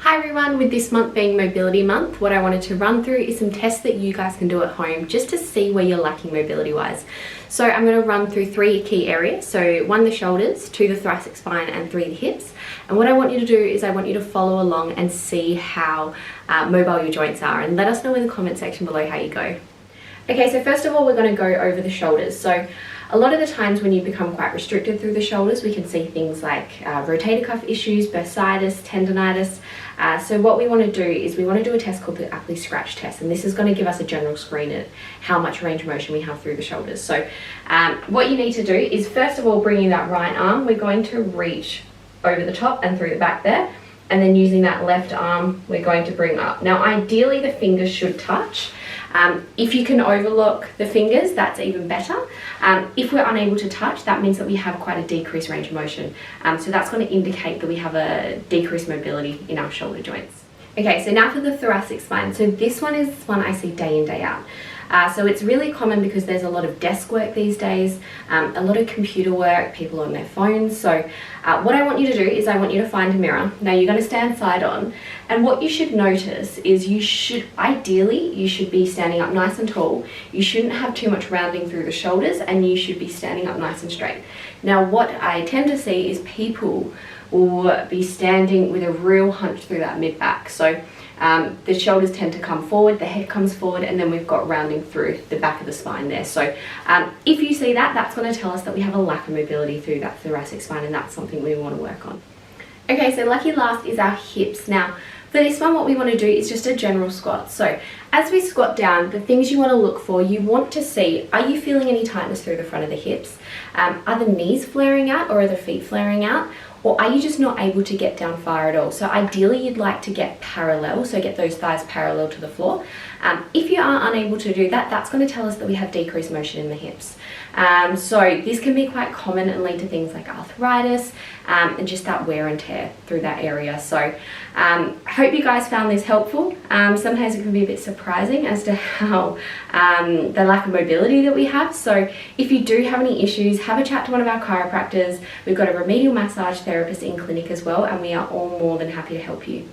Hi everyone, with this month being Mobility Month, what I wanted to run through is some tests that you guys can do at home just to see where you're lacking mobility wise. So I'm going to run through 3 key areas. So 1, the shoulders, 2, the thoracic spine, and 3, the hips. And what I want you to do is I want you to follow along and see how mobile your joints are, and let us know in the comment section below how you go. Okay, so first of all, we're going to go over the shoulders. So a lot of the times when you become quite restricted through the shoulders, we can see things like rotator cuff issues, bursitis, tendonitis. So what we want to do is we want to do a test called the Aptly scratch test, and this is going to give us a general screen at how much range of motion we have through the shoulders. So what you need to do is, first of all, bringing that right arm, we're going to reach over the top and through the back there, and then using that left arm, we're going to bring up. Now ideally the fingers should touch. If you can overlook the fingers, that's even better. If we're unable to touch, that means that we have quite a decreased range of motion. So that's going to indicate that we have a decreased mobility in our shoulder joints. Okay, so now for the thoracic spine. So this one is one I see day in, day out. So it's really common because there's a lot of desk work these days, a lot of computer work, people on their phones. So what I want you to do is I want you to find a mirror. Now you're going to stand side on, and what you should notice is you should be standing up nice and tall. You shouldn't have too much rounding through the shoulders, and you should be standing up nice and straight. Now what I tend to see is people will be standing with a real hunch through that mid back. So the shoulders tend to come forward, the head comes forward, and then we've got rounding through the back of the spine there. So if you see that, that's going to tell us that we have a lack of mobility through that thoracic spine, and that's something we want to work on. Okay, so lucky last is our hips. Now for this one, what we want to do is just a general squat. So as we squat down, the things you want to look for, you want to see, are you feeling any tightness through the front of the hips? Are the knees flaring out, or are the feet flaring out? Or are you just not able to get down far at all? So ideally you'd like to get parallel, so get those thighs parallel to the floor. If you are unable to do that, that's going to tell us that we have decreased motion in the hips. So this can be quite common and lead to things like arthritis and just that wear and tear through that area. So I hope you guys found this helpful. Sometimes it can be a bit surprising as to how the lack of mobility that we have. So if you do have any issues, have a chat to one of our chiropractors. We've got a remedial massage therapist in clinic as well, and we are all more than happy to help you.